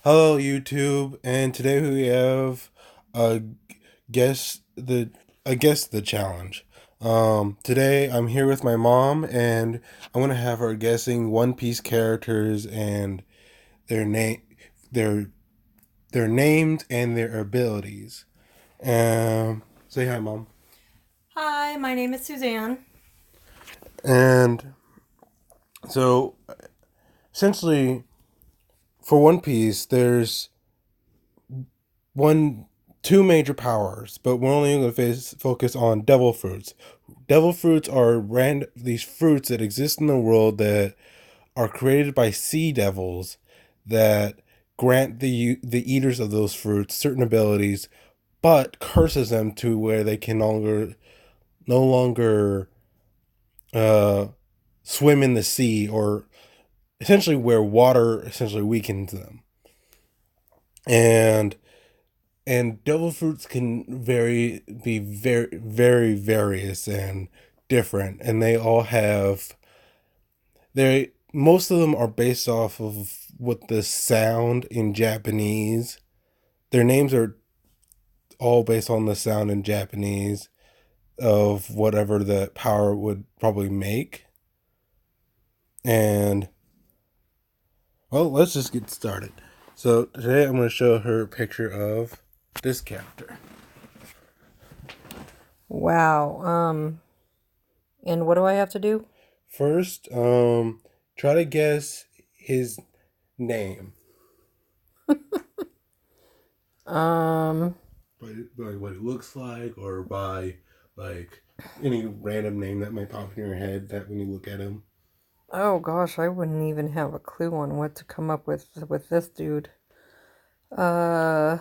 Hello, YouTube, and today we have a guess the guess the challenge. Today I'm here with my mom, and I'm gonna have her guessing One Piece characters and their name, their their names and their abilities. Say hi, mom. Hi, my name is Suzanne. And so, essentially, for One Piece, there's one two major powers, but we're only going to focus on devil fruits. Devil fruits are these fruits that exist in the world that are created by sea devils that grant the eaters of those fruits certain abilities, but curses them to where they can no longer uh, swim in the sea, or essentially where water essentially weakens them. And devil fruits can be very various and different, and they all have they most of them are based off of what the sound in Japanese. Their names are all based on the sound in Japanese of whatever the power would probably make. And well, let's just get started. So today I'm going to show her a picture of this character. Wow. And what do I have to do? First, try to guess his name. Um, By what it looks like, or by like any random name that might pop in your head that when you look at him. oh gosh, I wouldn't even have a clue on what to come up with this dude. Uh,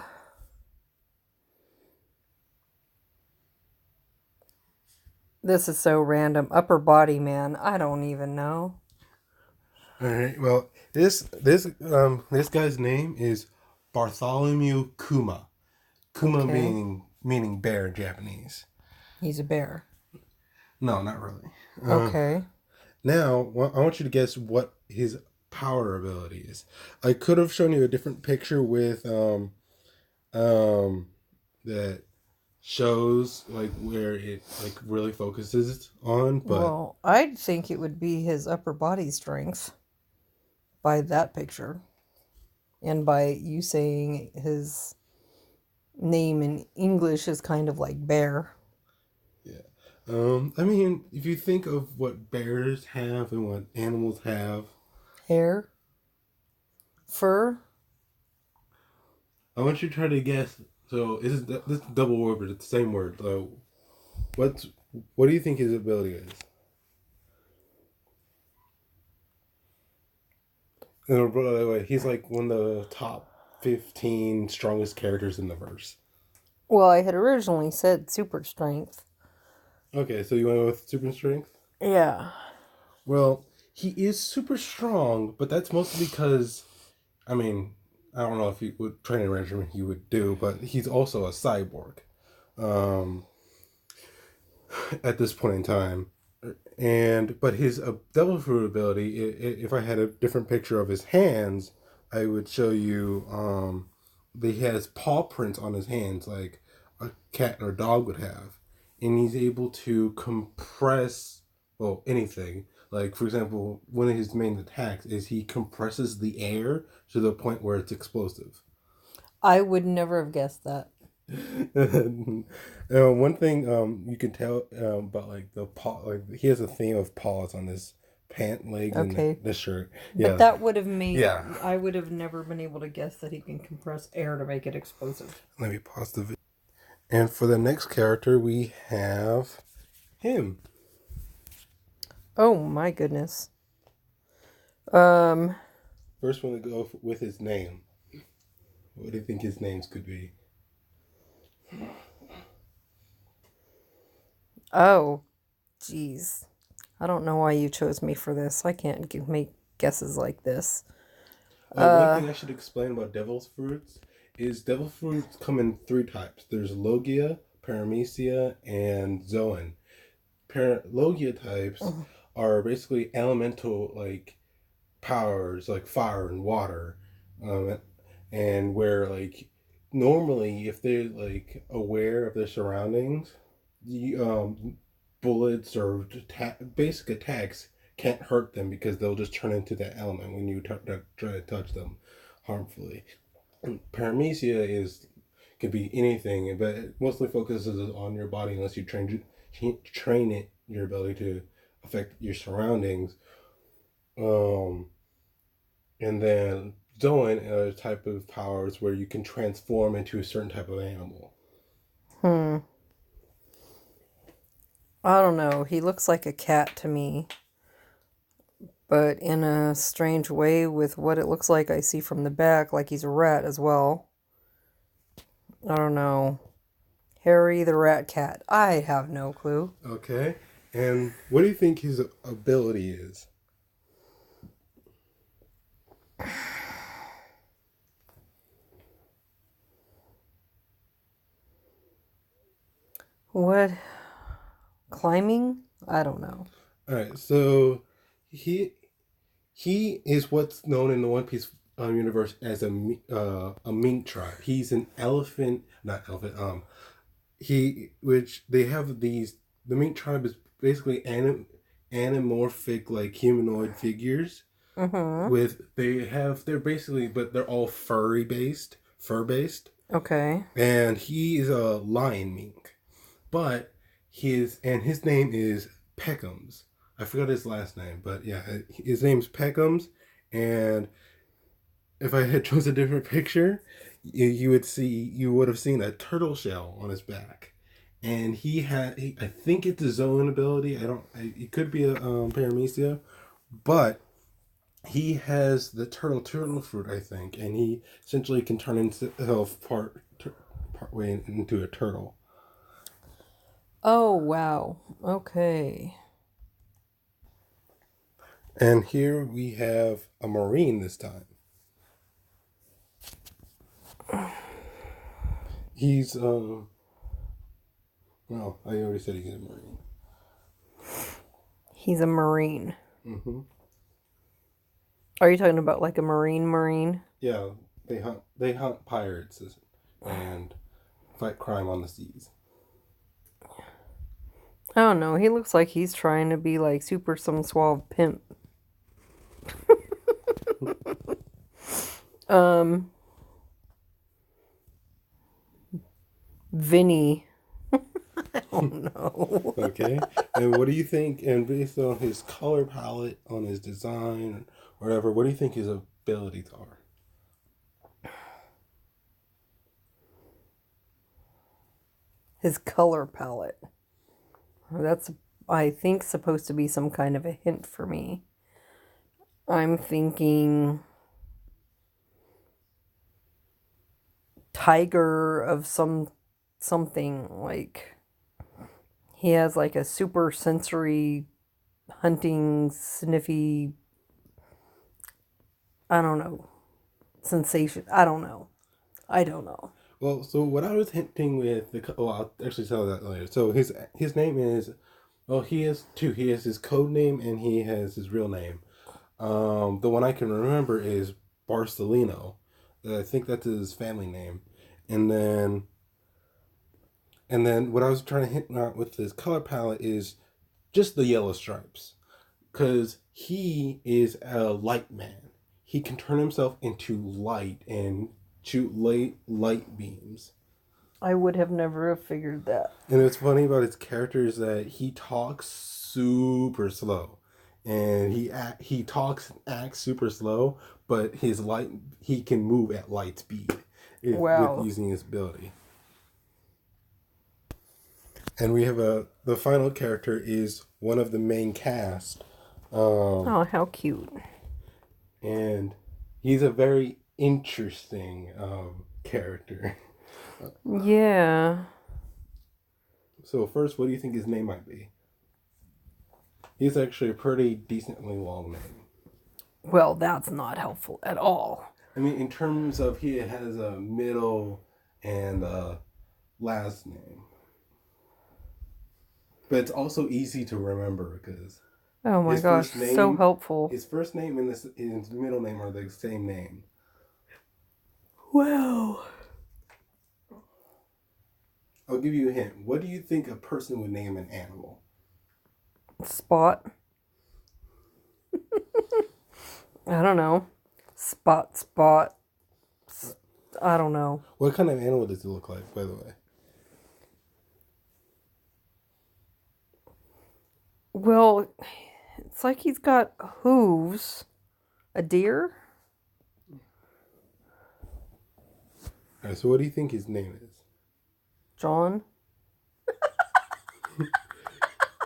this is so random. Upper body man. I don't even know. All right. Well, this guy's name is Bartholomew Kuma. Kuma Okay. meaning bear in Japanese. He's a bear. No, not really. Okay. Now, I want you to guess what his power ability is. I could have shown you a different picture with that shows like where it like really focuses on, but Well, I'd think it would be his upper body strength by that picture. And by you saying his name in English is kind of like bear. yeah. I mean, if you think of what bears have and what animals have, Hair? Fur? I want you to try to guess. So this is double word, but it's the same word. So what's what do you think his ability is? And by the way, he's like one of the top 15 strongest characters in the verse. Well, I had originally said super strength. Okay, so you went with super strength? Yeah. Well, he is super strong, but that's mostly because, I mean, I don't know if he would training regimen he would do, but he's also a cyborg um, at this point in time. And but his devil fruit ability, if I had a different picture of his hands, I would show you that he has paw prints on his hands like a cat or a dog would have, and he's able to compress well anything. Like for example, one of his main attacks is he compresses the air to the point where it's explosive. I would never have guessed that. One thing you can tell about like the paw, like he has a theme of paws on his pant legs and Okay. the shirt. But Yeah, that would have made. yeah. I would have never been able to guess that he can compress air to make it explosive. Let me pause the video. And for the next character, we have him. Oh my goodness. Um. First one to go with his name. What do you think his names could be? Oh, jeez. I don't know why you chose me for this. I can't make guesses like this. One Uh. thing I should explain about devil's fruits is devil fruits come in three types. There's Logia, Paramecia, and Zoan. Logia types are basically elemental like powers like fire and water. Um, and where like normally if they're like aware of their surroundings, the bullets or basic attacks can't hurt them because they'll just turn into that element when you try to touch them harmfully. Paramecia is could be anything, but it mostly focuses on your body unless you train it your ability to affect your surroundings. Um, and then Zoan are a type of powers where you can transform into a certain type of animal. Hmm. I don't know. He looks like a cat to me, but in a strange way with what it looks like I see from the back, like he's a rat as well. I don't know. Harry the Rat Cat. I have no clue. Okay. And what do you think his ability is? What? Climbing? I don't know. All right. So he he is what's known in the One Piece universe as a mink tribe. He's an elephant, not elephant. He which they have these. The mink tribe is basically anamorphic like humanoid figures Mm-hmm. with they're basically but they're all fur based, Okay. and he is a lion mink, but his name is Peckham's. I forgot his last name, but yeah, his name's Peckham's. And if I had chose a different picture, you would have seen a turtle shell on his back, and I think it's a Zoan ability. It could be a Paramecia, but he has the turtle fruit, I think, and he essentially can turn himself part way into a turtle. Oh, wow. Okay. And here we have a marine this time. He's well, I already said he's a marine. He's a marine. Mm-hmm. Are you talking about like a marine? Yeah, they hunt pirates and fight crime on the seas. I don't know. He looks like he's trying to be like super some suave pimp. Um, Vinny. I don't know. Okay, and what do you think? And based on his color palette, on his design, or whatever, what do you think his abilities are? His color palette. That's, I think, supposed to be some kind of a hint for me. I'm thinking tiger of something like he has like a super sensory hunting sniffy, I don't know, sensation. I don't know. I don't know. Well, so what I was hinting with I'll actually tell that later. So his name is, well, he has two. He has his code name and he has his real name. The one I can remember is Barcelino. I think that's his family name. And then what I was trying to hint at with his color palette is just the yellow stripes, because he is a light man. He can turn himself into light and shoot light beams. I would have never have figured that. And what's funny about his character is that he talks super slow, and he talks and acts super slow, but he can move at light speed with Wow. using his ability. And we have the final character is one of the main cast, Oh, how cute. and he's a very interesting character. Yeah. So first, what do you think his name might be? He's actually a pretty decently long name. Well, that's not helpful at all. I mean, in terms of he has a middle and a last name, but it's also easy to remember because Oh my his gosh, first name, so helpful. his first name and his middle name are the same name. Well, I'll give you a hint. What do you think a person would name an animal? Spot. I don't know. Spot, spot. I don't know. What kind of animal does it look like, by the way? Well, it's like he's got hooves. A deer? All right, so what do you think his name is? John?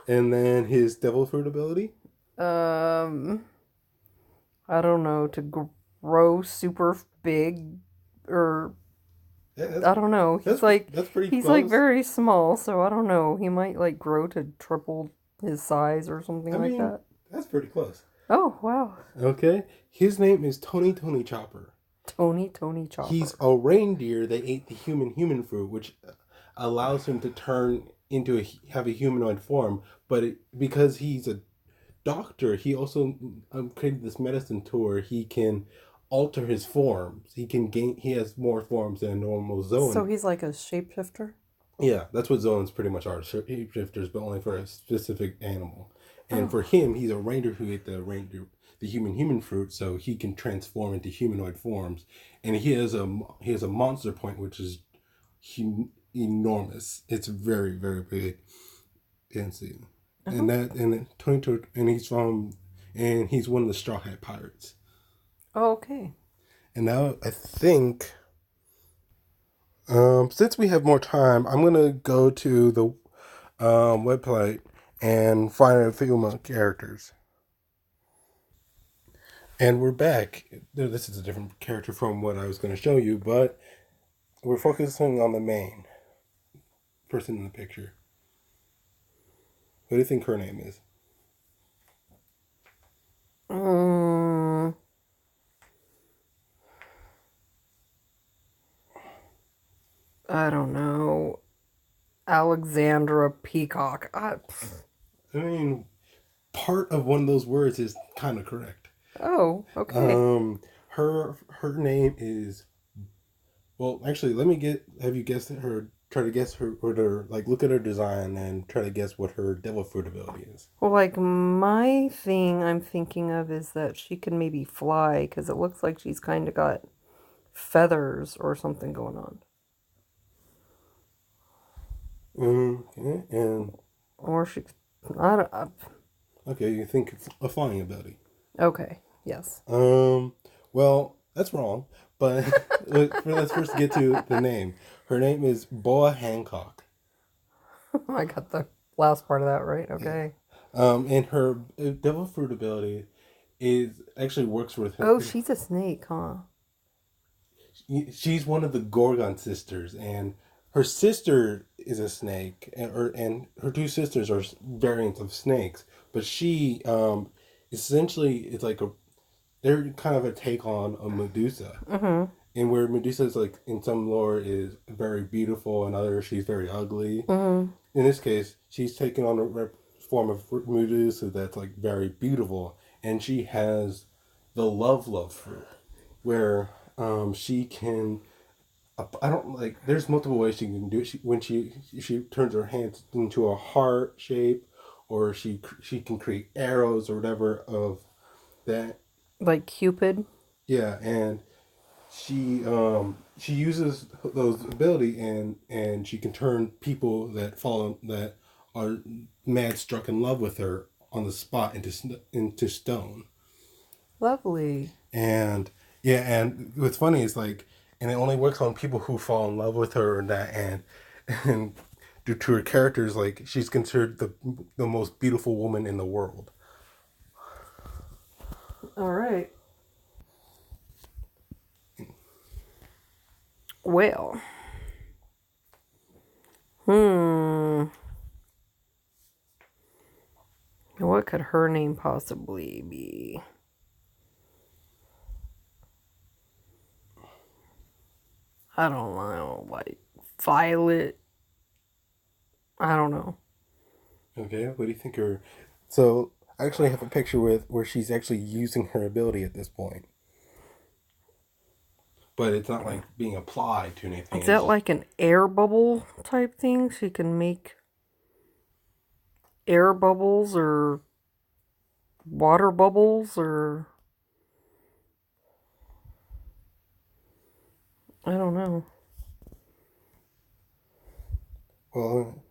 And then his devil fruit ability? I don't know. To grow super big, or Yeah, I don't know. that's pretty He's close. like very small, so I don't know. He might like grow to triple his size or something like that. That's pretty close. Oh wow. Okay, his name is Tony Chopper. Tony Chopper. He's a reindeer that ate the human fruit, which allows him to turn into have a humanoid form. But because he's a doctor, he also created this medicine tour. He can alter his forms. He has more forms than a normal Zoan. So he's like a shapeshifter? Yeah, that's what Zoans pretty much are. Shapeshifters, but only for a specific animal. And for him, he's a reindeer who ate the human fruit, so he can transform into humanoid forms. And he has a monster point, which is enormous. It's very very big. And see, and he's one of the Straw Hat Pirates. Oh, okay. And now I think, since we have more time, I'm gonna go to the website and find a few more characters. And we're back. This is a different character from what I was going to show you, but we're focusing on the main person in the picture. What do you think her name is? I don't know. Alexandra Peacock. I mean, part of one of those words is kind of correct. Oh, okay. Her name is. Well, actually, have you guessed her. Try to guess her, or like look at her design and try to guess what her devil fruit ability is. Well, like my thing I'm thinking of is that she can maybe fly because it looks like she's kind of got feathers or something going on. Okay, and Or she, I don't, okay, you think a flying ability. okay, yes. Well, that's wrong. But let's first get to the name. Her name is Boa Hancock. I got the last part of that right. Okay. And her devil fruit ability is actually works with him. Oh, she's a snake, huh? She's one of the Gorgon sisters, and her sister is a snake, and her two sisters are variants of snakes. But she essentially is like they're kind of a take on a Medusa. Mm-hmm. And where Medusa is like in some lore is very beautiful, and others she's very ugly. Mm-hmm. In this case, she's taken on a form of Medusa that's like very beautiful, and she has the love fruit, where she can. I don't like. There's multiple ways she can do it. She turns her hands into a heart shape, or she can create arrows or whatever of that. Like Cupid. Yeah, and she uses those ability and she can turn people that are mad struck in love with her on the spot into stone. Lovely. And yeah, and what's funny is like, and it only works on people who fall in love with her and that, and due to her characters, like she's considered the most beautiful woman in the world. All right. Well. What could her name possibly be? I don't know, like Violet. I don't know. Okay, what do you think her? So I actually have a picture where she's actually using her ability at this point. but it's not like being applied to anything. Is that like an air bubble type thing? She can make air bubbles or water bubbles or... I don't know. Well,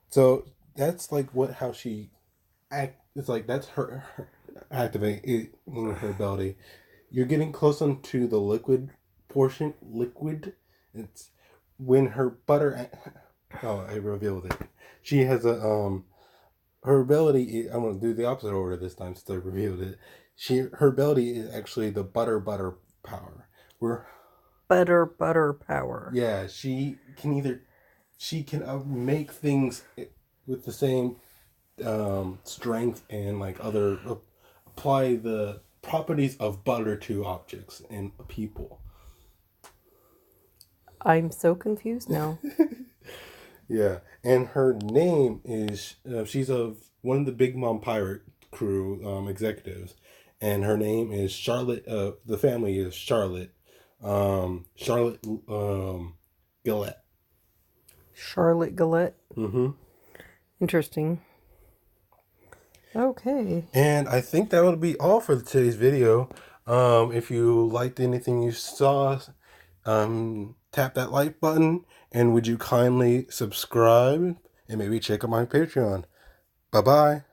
so that's like how she act. It's like that's her activating her ability. You're getting close onto the liquid portion. Liquid. It's when her butter. Oh, I revealed it. She has a her ability. I'm gonna do the opposite order this time since I revealed it. Her ability is actually the butter power. Where Butter power. yeah, she can make things with the same strength and like other apply the properties of butter to objects and people. I'm so confused now. Yeah, and her name is she's one of the Big Mom Pirate crew executives, and her name is Charlotte. The family is Charlotte. Charlotte Gillette. Charlotte Gillette. Mm-hmm. Interesting. Okay. And I think that would be all for today's video. If you liked anything you saw, tap that like button, and would you kindly subscribe and maybe check out my Patreon. Bye-bye.